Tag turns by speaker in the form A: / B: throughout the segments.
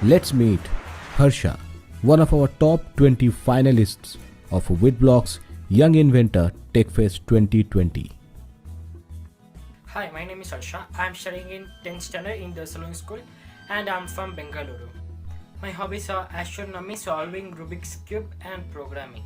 A: Let's meet Harsha, one of our top 20 finalists of WitBlox Young Inventor Techfest 2020.
B: Hi, my name is Harsha. I am studying in 10th standard in the Salon School and I am from Bengaluru. My hobbies are astronomy, solving Rubik's Cube and programming.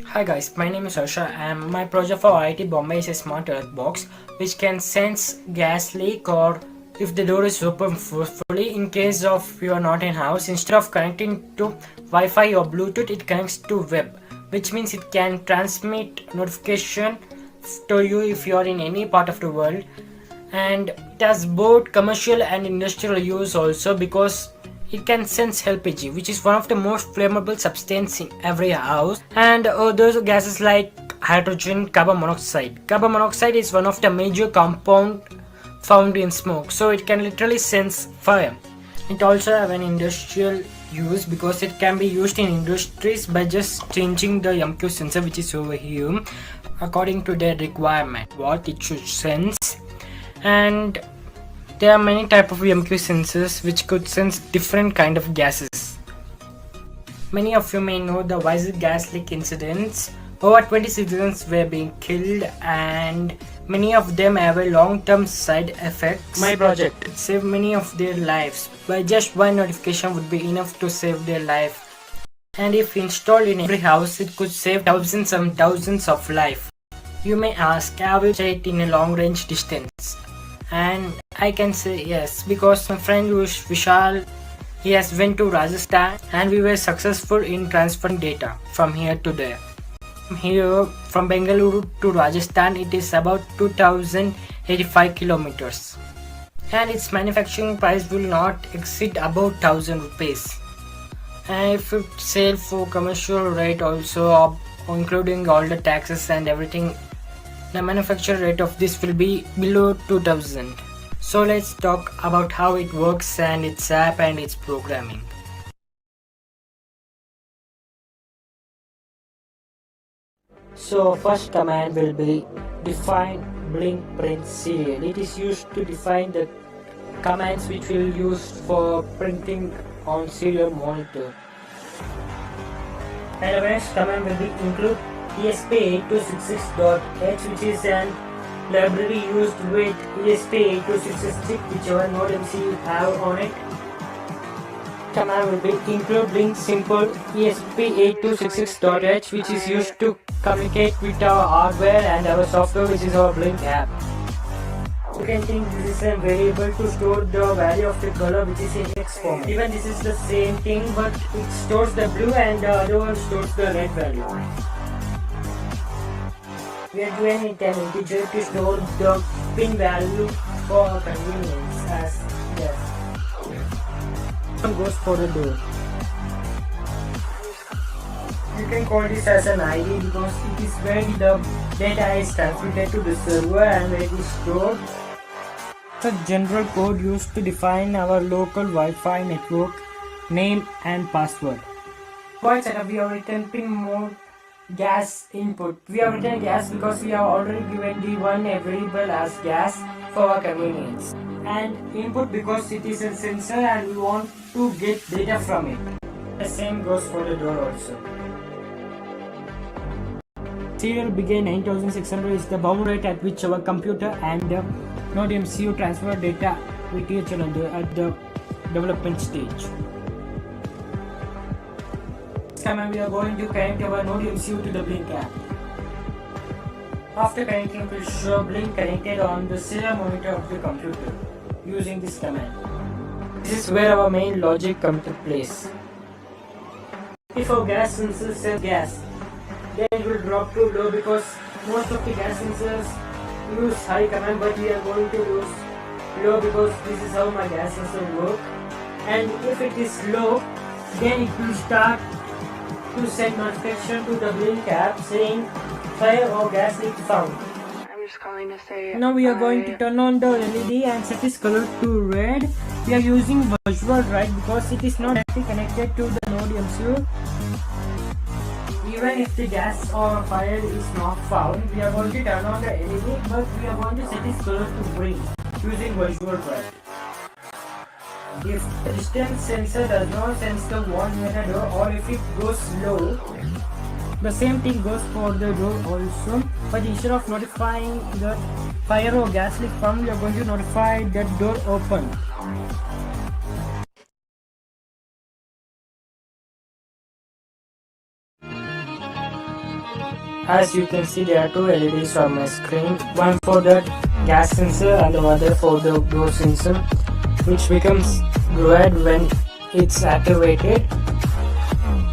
B: Hi guys, my name is Harsha and my project for IIT Bombay is a smart earth box which can sense gas leak or if the door is open forcefully. In case of you are not in house, instead of connecting to Wi-Fi or Bluetooth, it connects to web, which means it can transmit notification to you if you are in any part of the world. And it has both commercial and industrial use also because it can sense LPG, which is one of the most flammable substance in every house, and those gases like hydrogen, carbon monoxide. Carbon monoxide is one of the major compound found in smoke, so it can literally sense fire. It also have an industrial use because it can be used in industries by just changing the MQ sensor, which is over here, according to their requirement, what it should sense. And there are many types of MQ sensors which could sense different kind of gases. Many of you may know the Visit gas leak incidents. Over 20 citizens were being killed and many of them have a long-term side effects. My project saved many of their lives. By just one notification would be enough to save their life. And if installed in every house, it could save thousands and thousands of lives. You may ask, have you tried it in a long-range distance? And I can say yes, because my friend Vishal, he has went to Rajasthan and we were successful in transferring data from here to there. Here from Bengaluru to Rajasthan, it is about 2085 kilometers and its manufacturing price will not exceed about 1000 rupees. And if you sell for commercial rate also, including all the taxes and everything, the manufacture rate of this will be below 2000. So let's talk about how it works and its app and its programming. So first command will be define blink print serial. It is used to define the commands which will use for printing on serial monitor. And the next command will be include ESP8266.h, which is an library used with ESP8266 chip, whichever node MC you have on it. Command will be include link simple ESP8266.h, which is used to communicate with our hardware and our software, which is our Blink app. You can think this is a variable to store the value of the color, which is in X form. Even this is the same thing, but it stores the blue and the other one stores the red value. We are given it an integer to store the pin value for convenience as yes. One goes for the door. You can call this as an ID because it is where the data is transmitted to the server and where it is stored. The general code used to define our local Wi-Fi network name and password. For setup, we have written pin mode gas input. We have written gas because we have already given the one variable as gas for our convenience. And input because it is a sensor and we want to get data from it. The same goes for the door also. Serial begin 9600 is the bound rate at which our computer and the Node MCU transfer data with each other at the development stage. This time we are going to connect our Node MCU to the Blink app. After connecting, we will show Blink connected on the serial monitor of the computer using this command. This is where our main logic comes to place. If our gas sensor says gas, then it will drop to low because most of the gas sensors use high command, but we are going to use low because this is how my gas sensor works. And if it is low, then it will start to send notification to the Blink app saying fire or gas leak found.
C: I'm just calling to say.
B: Now we are going to turn on the LED and set its color to red. We are using virtual red because it is not directly connected to the Node MCU. Even if the gas or fire is not found, we are going to turn on the LED, but we are going to set its color to green using virtual red. If the distance sensor does not sense the wall near the door, or if it goes low, the same thing goes for the door also, but instead of notifying the fire or gas leak found, we are going to notify that door open. As you can see, there are two LEDs on my screen, one for the gas sensor and the other for the door sensor, which becomes red when it's activated.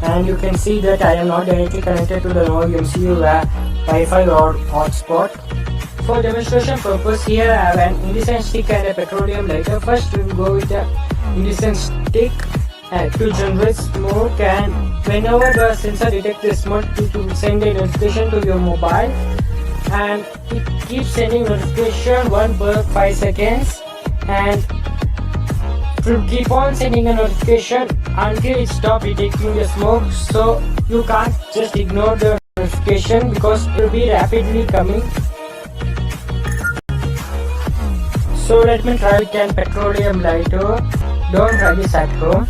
B: And you can see that I am not directly connected to the Node MCU Wi-Fi or hotspot. For demonstration purpose, here I have an incandescent stick and a petroleum lighter. First we will go with the incandescent stick to generate smoke, and whenever the sensor detects the smoke, it will send a notification to your mobile, and it keeps sending notification 1 per 5 seconds, and it will keep on sending a notification until it stops detecting the smoke. So you can't just ignore the notification because it will be rapidly coming. So let me try with an petroleum lighter. Don't try this at home.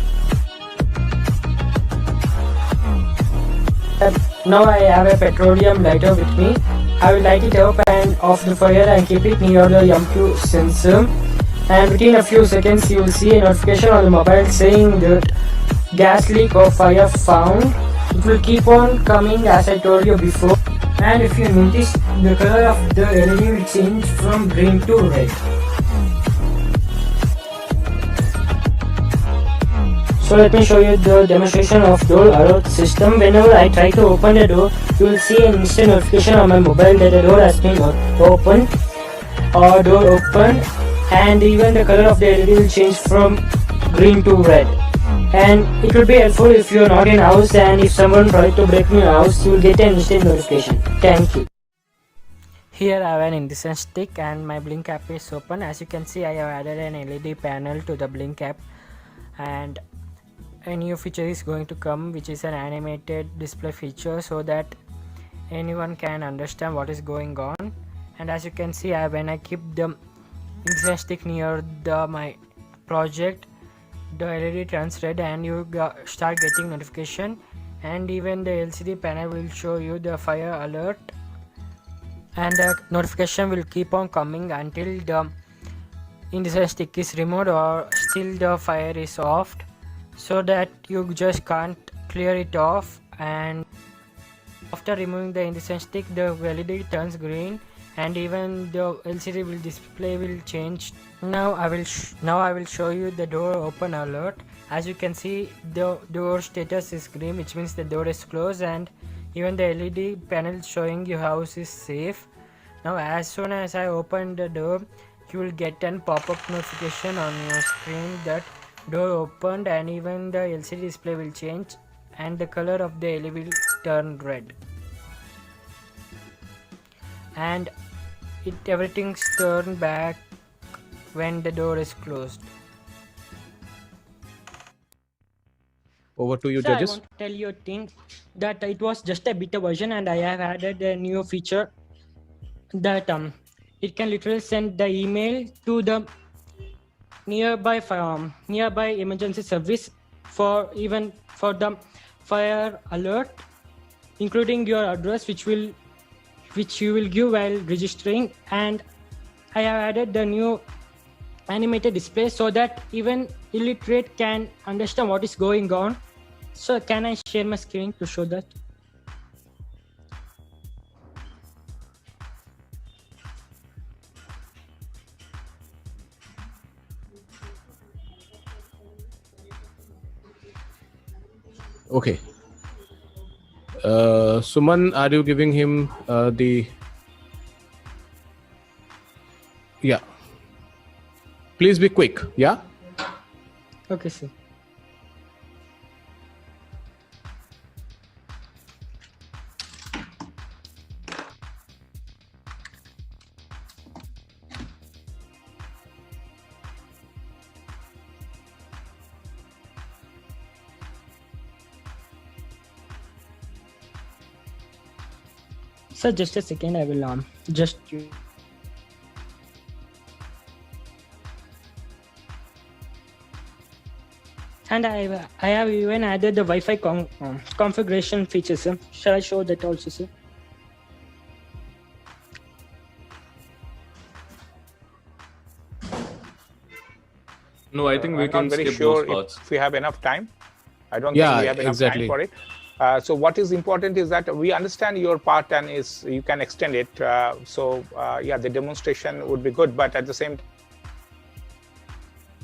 B: Now I have a petroleum lighter with me. I will light it up and off the fire and keep it near the MQ sensor. And within a few seconds you will see a notification on the mobile saying that gas leak or fire found. It will keep on coming as I told you before. And if you notice, the color of the LED will change from green to red. So let me show you the demonstration of door alert system. Whenever I try to open the door, you will see an instant notification on my mobile that the door has been opened or door opened, and even the color of the LED will change from green to red. And it will be helpful if you are not in house, and if someone tries to break in your house, you will get an instant notification. Thank you. Here I have an incandescent stick and my Blink app is open. As you can see, I have added an LED panel to the Blink app, and a new feature is going to come, which is an animated display feature, so that anyone can understand what is going on. And as you can see, when I keep the incandescent stick near my project, the LED turns red and you start getting notification, and even the LCD panel will show you the fire alert, and the notification will keep on coming until the incandescent stick is removed or still the fire is off, so that you just can't clear it off. And after removing the incandescent stick, the LED turns green and even the LCD display will change. Now I will show you the door open alert. As you can see, the door status is green, which means the door is closed, and even the LED panel showing your house is safe. Now as soon as I open the door, you will get an pop-up notification on your screen that door opened, and even the LCD display will change and the color of the LED will turn red, and everything's turned back when the door is closed.
A: Over to you,
B: So I
A: judges.
B: want to tell you a thing. that it was just a beta version, and I have added a new feature that it can literally send the email to the nearby emergency service for even for the fire alert, including your address, which you will give while registering. And I have added the new animated display so that even illiterate can understand what is going on. So can I share my screen to show that?
A: Okay. Suman, are you giving him the... Yeah. Please be quick. Yeah.
B: Okay, sir. So just a second, I will just and I have even added the Wi-Fi configuration feature, sir. Shall I show that also, sir?
D: No, I think we
E: I'm
D: can
E: not very
D: skip
E: sure
D: those parts.
E: if we have enough time. I don't
A: Yeah,
E: think we have enough
A: exactly.
E: time for it. So what is important is that we understand your part and is you can extend it. Yeah, the demonstration would be good, but at the same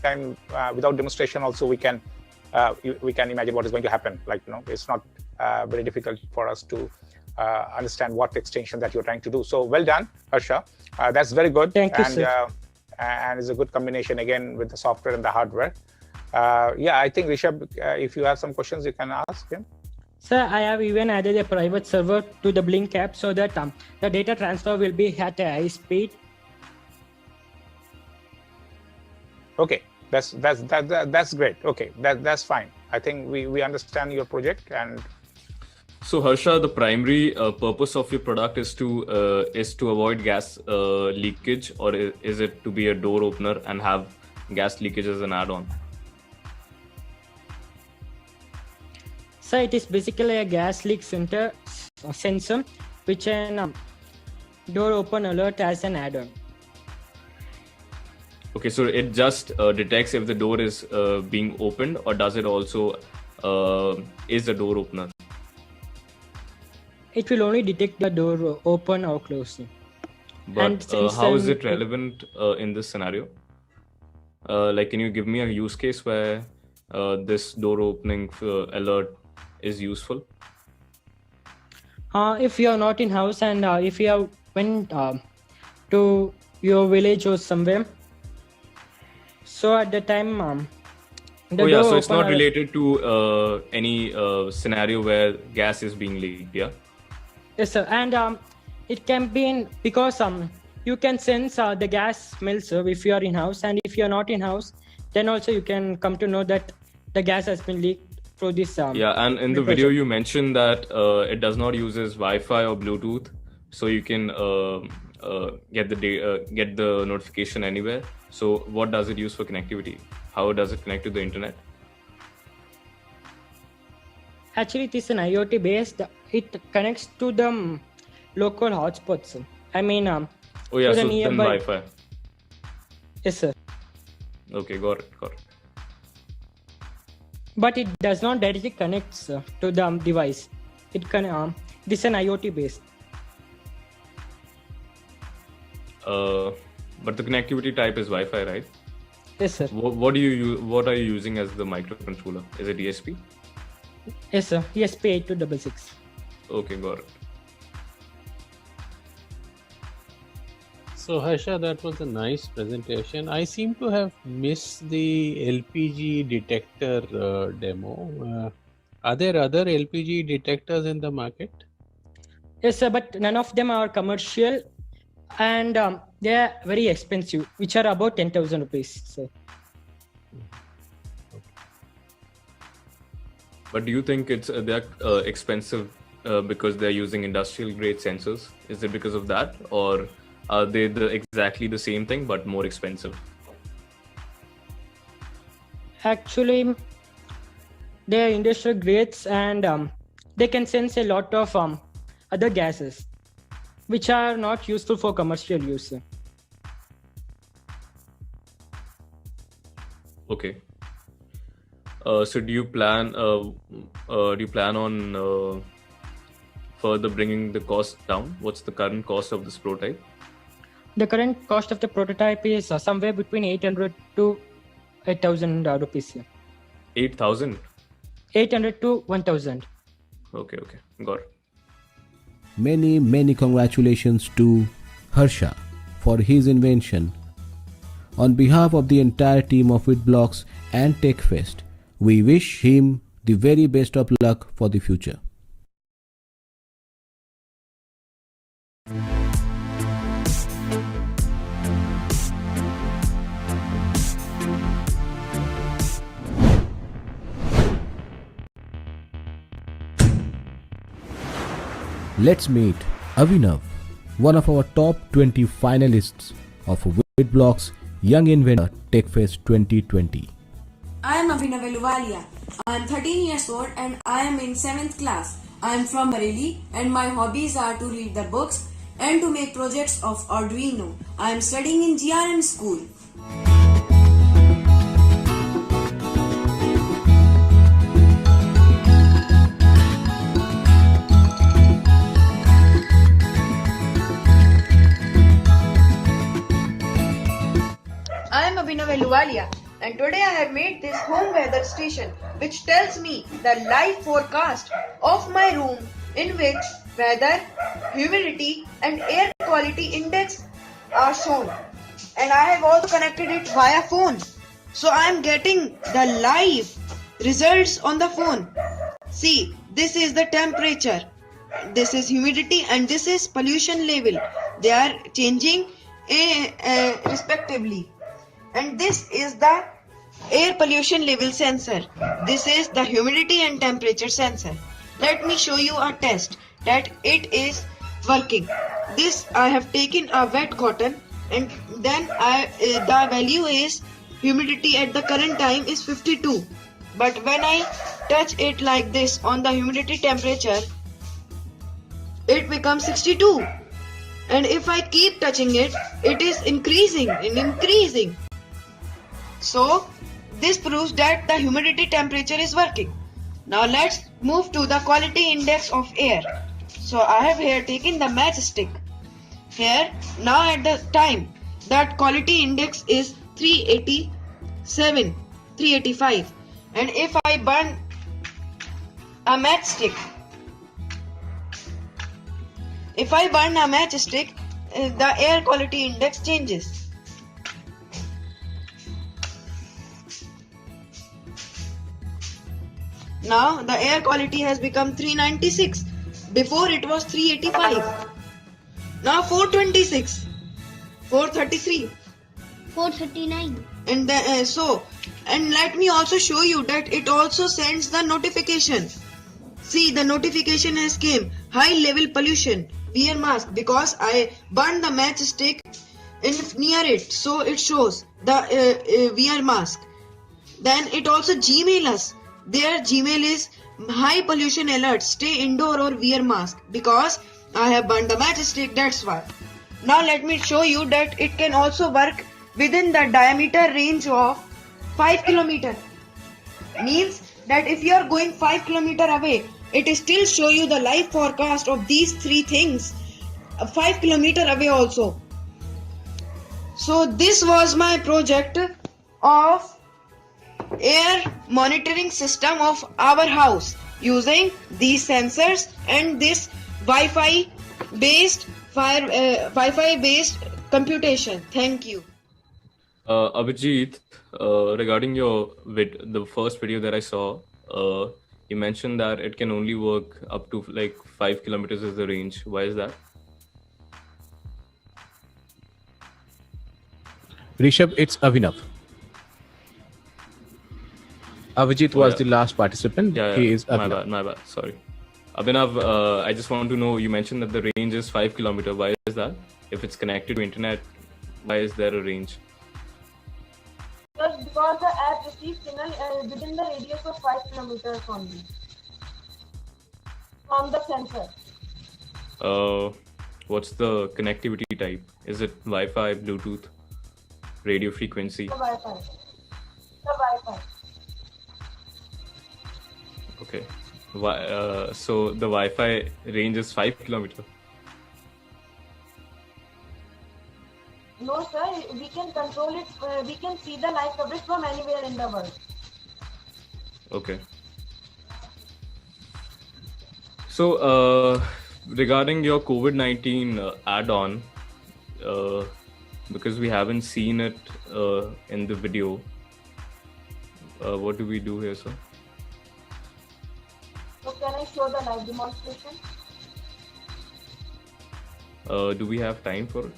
E: time, without demonstration, also we can imagine what is going to happen. Like, it's not very difficult for us to understand what extension that you're trying to do. So well done, Harsha. That's very good.
B: Thank you, sir.
E: And it's a good combination again with the software and the hardware. Yeah, I think Rishabh, if you have some questions, you can ask him.
B: Sir, I have even added a private server to the Blink app so that the data transfer will be at a high speed.
E: Okay, that's great. Okay, that's fine. I think we understand your project. And
D: So Harsha, the primary purpose of your product is to avoid gas leakage, or is it to be a door opener and have gas leakage as an add-on?
B: So it is basically a gas leak sensor which an door open alert as an add-on.
D: Okay, so it just detects if the door is being opened, or does it also is the door opener?
B: It will only detect the door open or closed.
D: But how is it relevant in this scenario? Like, can you give me a use case where this door opening alert is useful?
B: If you are not in house and if you have went to your village or somewhere, so at the time
D: so it's not related to any scenario where gas is being leaked. Yeah.
B: Yes, sir. And it can be in because you can sense the gas smell, sir, if you are in house, and if you are not in house, then also you can come to know that the gas has been leaked through this.
D: Yeah, and in the video you mentioned that it does not uses Wi-Fi or Bluetooth, so you can get the notification anywhere. So what does it use for connectivity? How does it connect to the internet?
B: Actually, it is an IoT based. It connects to the local hotspots. I mean,
D: so
B: the
D: then
B: nearby...
D: Wi-Fi.
B: Yes, sir.
D: Okay, got it.
B: But it does not directly connect to the device. It can. This is an IoT based.
D: But the connectivity type is Wi-Fi, right?
B: Yes, sir.
D: What are you using as the microcontroller? Is it ESP?
B: Yes, sir. ESP8266.
D: Okay, got it.
F: So Harsha, that was a nice presentation. I seem to have missed the LPG detector demo. Are there other LPG detectors in the market?
B: Yes, sir, but none of them are commercial, and they are very expensive, which are about 10,000 rupees. So.
D: But do you think they're expensive because they're using industrial grade sensors? Is it because of that, or are they exactly the same thing but more expensive?
B: Actually, they are industrial grades, and they can sense a lot of other gases which are not useful for commercial use.
D: Okay. So do you plan on further bringing the cost down? What's the current cost of this prototype?
B: The current cost of the prototype is somewhere between 800 to 8,000 rupees.
D: 8,000.
B: 800 to 1,000.
D: Okay, got it.
A: Many congratulations to Harsha for his invention. On behalf of the entire team of WitBlox and Techfest, we wish him the very best of luck for the future. Let's meet Avinav, one of our top 20 finalists of WitBlox Young Inventor Techfest 2020.
G: I am Abhinav Eluvalia. I am 13 years old and I am in 7th class. I am from Bareilly and my hobbies are to read the books and to make projects of Arduino. I am studying in GRM school.
H: I am Abhinav Eluvalia and today I have made this home weather station which tells me the live forecast of my room, in which weather, humidity and air quality index are shown, and I have also connected it via phone. So I am getting the live results on the phone. See, this is the temperature, this is humidity and this is pollution level. They are changing respectively. And this is the air pollution level sensor. This is the humidity and temperature sensor. Let me show you a test that it is working. This I have taken a wet cotton and then the value is humidity at the current time is 52. But when I touch it like this on the humidity temperature, it becomes 62. And if I keep touching it, it is increasing and increasing. So this proves that the humidity temperature is working. Now let's move to the quality index of air. So I have here taken the matchstick. Here now at the time that quality index is 387, 385. And if I burn a matchstick, the air quality index changes. Now the air quality has become 396. Before it was 385. Now 426, 433,
I: 439.
G: and and let me also show you that it also sends the notification. See, the notification has came. High level pollution. Wear mask, because I burned the matchstick near it, so it shows the wear mask. Then it also Gmail us. Their Gmail is high pollution alert, stay indoor or wear mask, because I have burned the matchstick, that's why. Now let me show you that it can also work within the diameter range of 5 km. Means that if you are going 5 km away, it will still show you the live forecast of these three things 5 km away also. So this was my project of air monitoring system of our house using these sensors and this Wi-Fi based computation. Thank you.
D: Abhijit, regarding the first video that I saw, you mentioned that it can only work up to like 5 kilometers is the range. Why is that?
A: Rishabh, it's Avinav.
J: Avijit was the last participant.
D: Yeah,
J: He is
D: my
J: Abhinav.
D: bad. Sorry. Abhinav, I just want to know, you mentioned that the range is 5 kilometer. Why is that? If it's connected to internet, why is there a range?
G: Because the app receives signal within the radius of 5 kilometers only from the sensor.
D: What's the connectivity type? Is it Wi-Fi, Bluetooth, radio frequency?
G: The Wi-Fi. The Wi-Fi.
D: Okay. So the Wi-Fi range is 5 kilometer.
G: No, sir. We can control it. We can see the live coverage from anywhere in the world.
D: Okay. So regarding your COVID-19 add-on, because we haven't seen it in the video, what do we do here, sir?
G: So can I show the live demonstration?
D: Do we have time for it?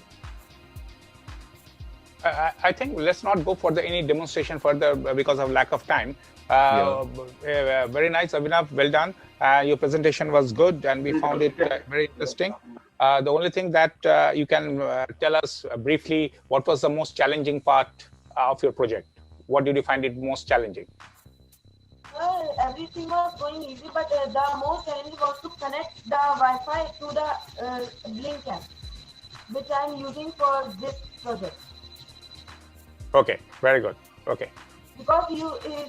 E: I think let's not go for any demonstration further because of lack of time. Very nice, Abhinav. Well done. Your presentation was good, and we found it very interesting. The only thing that you can tell us briefly, what was the most challenging part of your project? What did you find it most challenging?
G: Well, everything was going easy, but the most challenging was to connect the Wi-Fi to the Blink app, which I am using for this project.
E: Okay, very good. Okay.
G: Because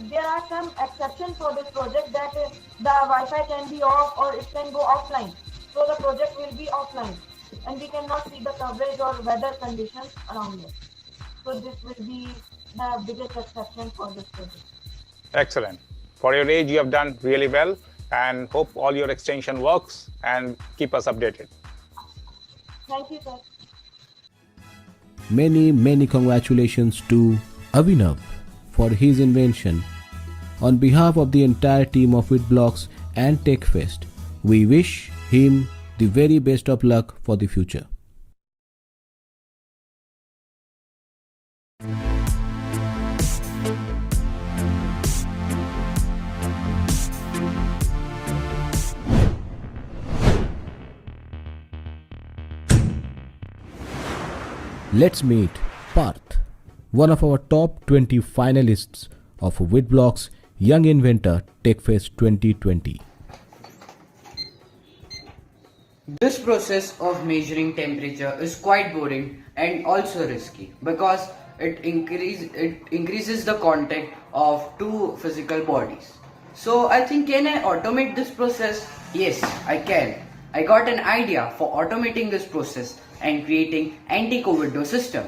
G: there are some exceptions for this project that the Wi-Fi can be off or it can go offline. So the project will be offline and we cannot see the coverage or weather conditions around it. So this will be the biggest exception for this project.
E: Excellent. For your age, you have done really well, and hope all your extension works, and keep us updated.
G: Thank you, sir.
A: Many congratulations to Abhinav for his invention. On behalf of the entire team of WitBlox and Techfest, we wish him the very best of luck for the future. Let's meet Parth, one of our top 20 finalists of WitBlox Young Inventor Techfest 2020.
K: This process of measuring temperature is quite boring and also risky because it increases the contact of two physical bodies. So I think, can I automate this process? Yes, I can. I got an idea for automating this process and creating anti-COVID door system.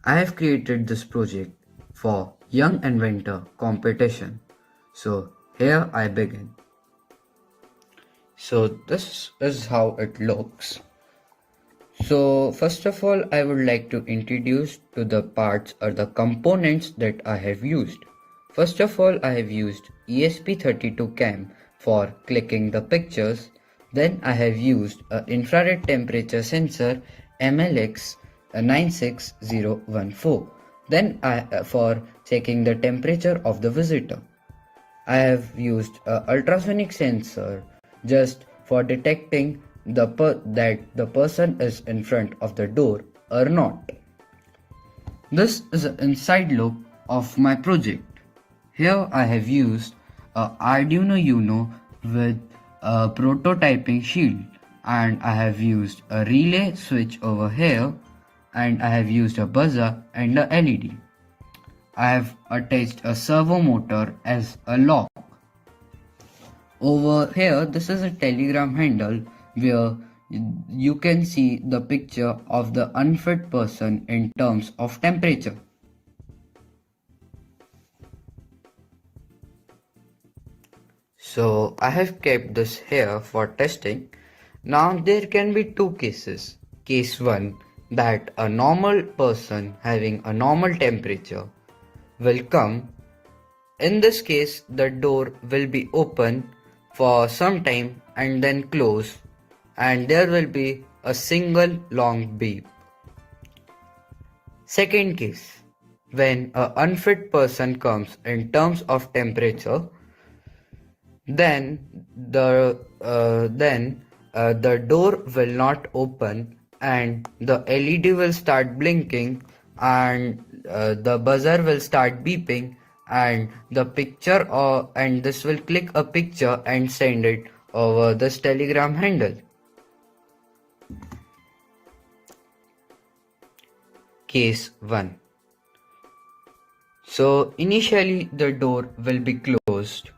K: I have created this project for Young Inventor competition. So here I begin. So this is how it looks. So first of all, I would like to introduce to the parts or the components that I have used. First of all, I have used ESP32 cam for clicking the pictures. Then I have used an infrared temperature sensor MLX 96014. Then for checking the temperature of the visitor. I have used an ultrasonic sensor just for detecting that the person is in front of the door or not. This is an inside look of my project. Here I have used an Arduino Uno with a prototyping shield, and I have used a relay switch over here, and I have used a buzzer and a LED. I have attached a servo motor as a lock. Over here, this is a telegram handle where you can see the picture of the unfit person in terms of temperature. So I have kept this here for testing. Now there can be two cases. Case 1, that a normal person having a normal temperature will come In this case, the door will be open for some time and then close, and there will be a single long beep. Second case, when an unfit person comes in terms of temperature, then the door will not open and the LED will start blinking and the buzzer will start beeping and the picture and this will click a picture and send it over this telegram handle. Case 1. So initially the door will be closed,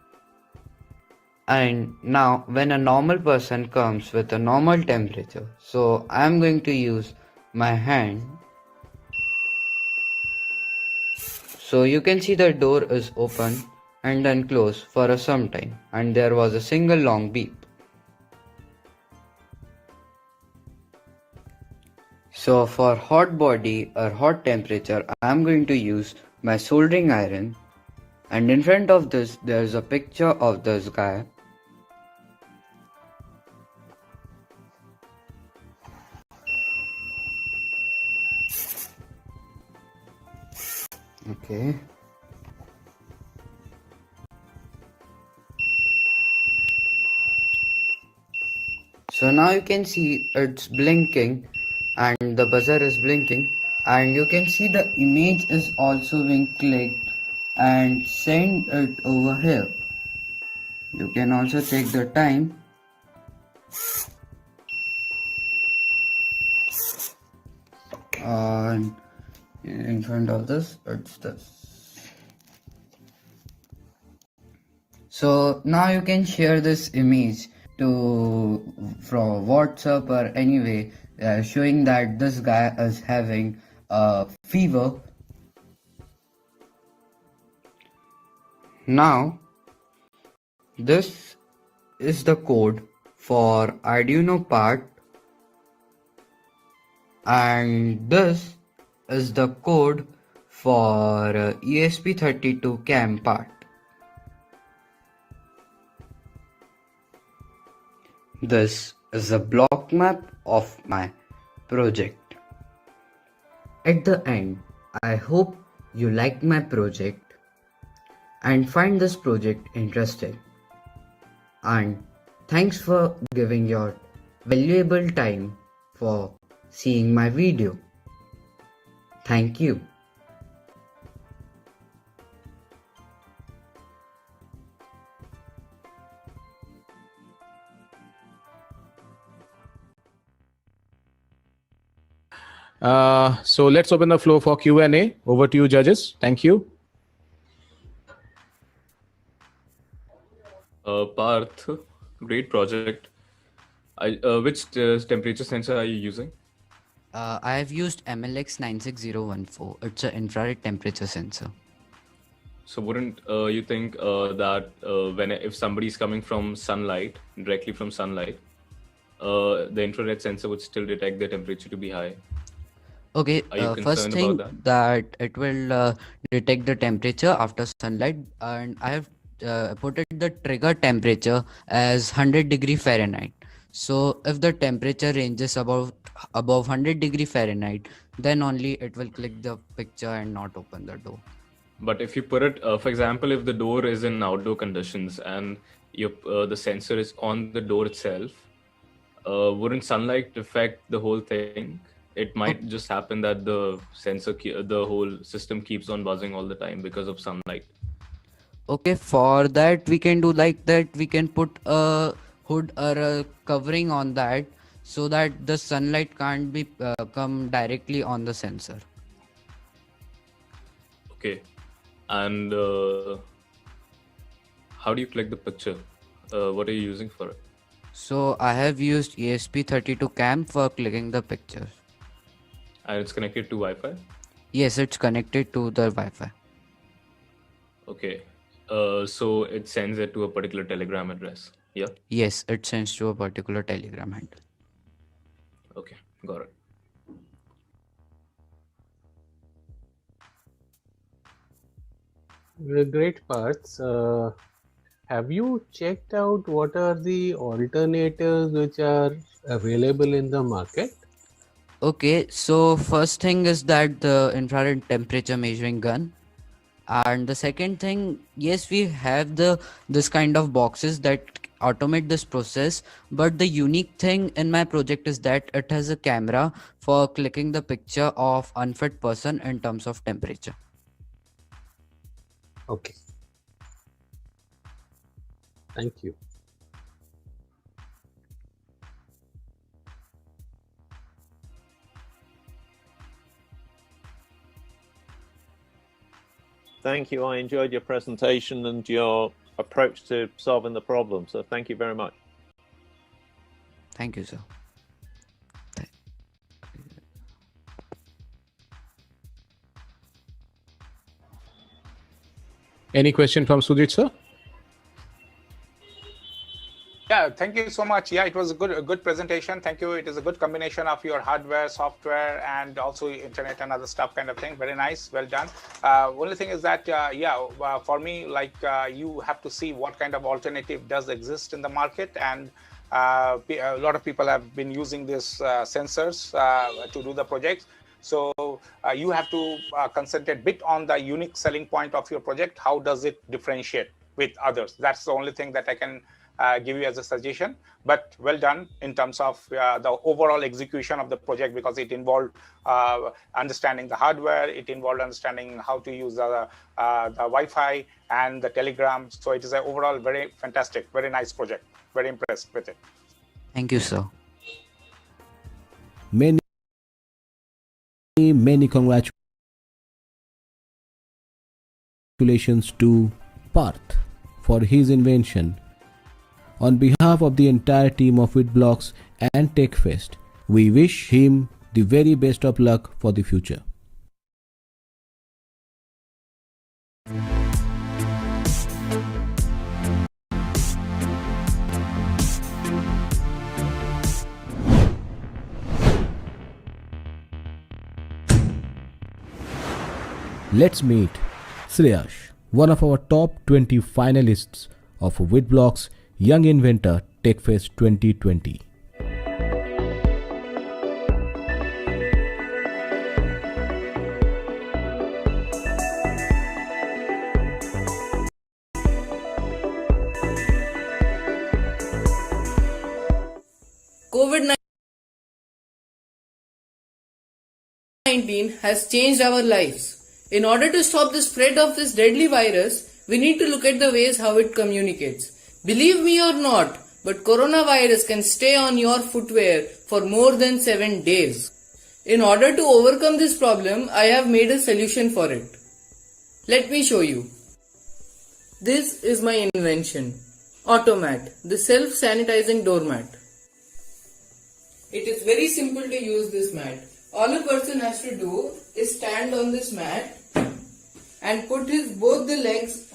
K: and now when a normal person comes with a normal temperature, so I am going to use my hand. So you can see the door is open and then closed for some time, and there was a single long beep. So for hot body or hot temperature, I am going to use my soldering iron, and in front of this there is a picture of this guy. Okay. So now you can see it's blinking and the buzzer is blinking, and you can see the image is also being clicked and send it over here. You can also take the time and in front of this it's this. So now you can share this image from WhatsApp or anyway, showing that this guy is having a fever. Now this is the code for Arduino part, and this is the code for ESP32 CAM part. This is a block map of my project. At the end, I hope you liked my project and find this project interesting. And thanks for giving your valuable time for seeing my video. Thank you.
J: So let's open the floor for Q&A. Over to you, judges. Thank you.
D: Parth, great project. Which temperature sensor are you using?
K: I have used MLX 96014. It's an infrared temperature sensor.
D: So wouldn't you think that if somebody is coming from sunlight, directly from sunlight, the infrared sensor would still detect the temperature to be high?
K: Okay,
D: Are you
K: first
D: concerned
K: thing
D: about
K: that it will detect the temperature after sunlight, and I have put it the trigger temperature as 100 degree Fahrenheit. So if the temperature ranges above 100 degree Fahrenheit, then only it will click the picture and not open the door.
D: But if you put it, for example, if the door is in outdoor conditions and the sensor is on the door itself, wouldn't sunlight affect the whole thing? It might just happen that the the whole system keeps on buzzing all the time because of sunlight.
K: Okay, for that we can do like that. We can put a hood or a covering on that so that the sunlight can't be come directly on the sensor.
D: Okay. And how do you click the picture? What are you using for it?
K: So I have used ESP32 CAM for clicking the pictures.
D: And it's connected to Wi-Fi?
K: Yes, it's connected to the Wi-Fi.
D: Okay. So it sends it to a particular Telegram address. Yeah?
K: Yes, it sends to a particular Telegram handle.
D: Okay, got it.
F: Great parts. Have you checked out what are the alternatives which are available in the market?
K: Okay, so first thing is that the infrared temperature measuring gun. And the second thing, yes, we have this kind of boxes that automate this process, but the unique thing in my project is that it has a camera for clicking the picture of unfit person in terms of temperature.
F: Okay. Thank you.
L: Thank you. I enjoyed your presentation and your approach to solving the problem. So thank you very much.
K: Thank you, sir.
J: Any question from Sujit, sir?
E: Yeah, thank you so much. Yeah, it was a good presentation. Thank you. It is a good combination of your hardware, software, and also internet and other stuff kind of thing. Very nice. Well done. Only thing is that, for me, like you have to see what kind of alternative does exist in the market. And a lot of people have been using these sensors to do the projects. So you have to concentrate a bit on the unique selling point of your project. How does it differentiate with others? That's the only thing that I can give you as a suggestion. But well done in terms of the overall execution of the project, because it involved understanding the hardware, it involved understanding how to use the Wi-Fi and the Telegram. So it is an overall very fantastic, very nice project. Very impressed with it.
K: Thank you, sir.
A: Many congratulations to Parth for his invention. On behalf of the entire team of WitBlox and Techfest, we wish him the very best of luck for the future. Let's meet Shreyash, one of our top 20 finalists of WitBlox Young Inventor Techfest 2020.
M: COVID-19 has changed our lives. In order to stop the spread of this deadly virus, we need to look at the ways how it communicates. Believe me or not, but coronavirus can stay on your footwear for more than 7 days. In order to overcome this problem, I have made a solution for it. Let me show you. This is my invention, Automat, the self-sanitizing doormat. It is very simple to use this mat. All a person has to do is stand on this mat and put both the legs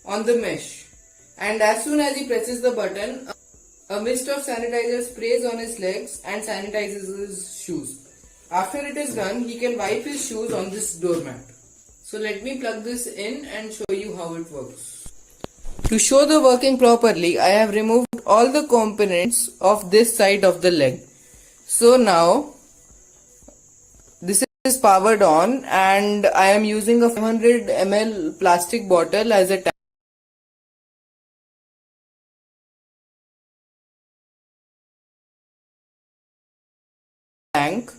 M: on the mesh, and as soon as he presses the button, a mist of sanitizer sprays on his legs and sanitizes his shoes. After it is done, he can wipe his shoes on this doormat. So let me plug this in and show you how it works. To show the working properly, I have removed all the components of this side of the leg. So now this is powered on, and I am using a 500 ml plastic bottle as a tank.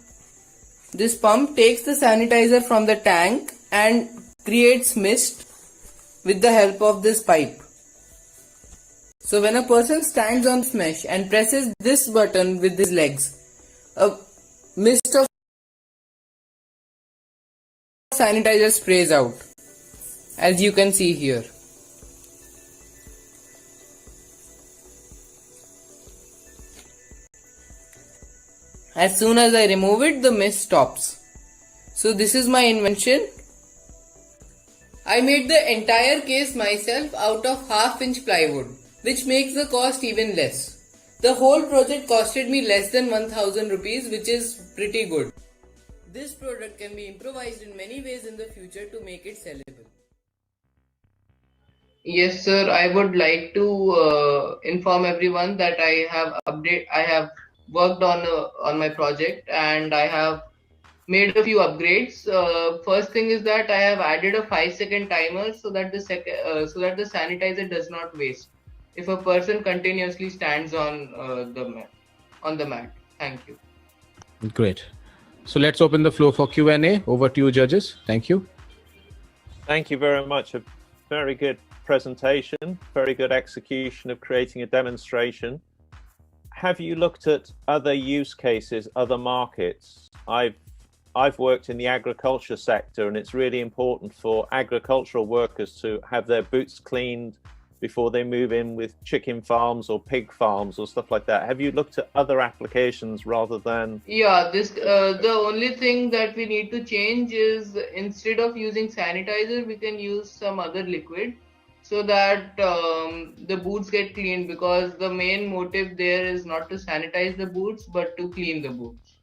M: This pump takes the sanitizer from the tank and creates mist with the help of this pipe. So when a person stands on mesh and presses this button with his legs, a mist of sanitizer sprays out, as you can see here. As soon as I remove it, the mist stops. So this is my invention. I made the entire case myself out of half-inch plywood, which makes the cost even less. The whole project costed me less than 1000 rupees, which is pretty good. This product can be improvised in many ways in the future to make it sellable.
K: Yes, sir. I would like to inform everyone that I have worked on my project, and I have made a few upgrades. First thing is that I have added a 5-second timer so that the sanitizer does not waste if a person continuously stands on the mat. Thank you.
J: Great. So let's open the floor for Q&A. Over to you, judges. Thank you.
L: Thank you very much. A very good presentation, very good execution of creating a demonstration. Have you looked at other use cases, other markets? I've worked in the agriculture sector, and it's really important for agricultural workers to have their boots cleaned before they move in with chicken farms or pig farms or stuff like that. Have you looked at other applications rather than...
K: Yeah, the only thing that we need to change is instead of using sanitizer, we can use some other liquid so that the boots get cleaned, because the main motive there is not to sanitize the boots but to clean the boots.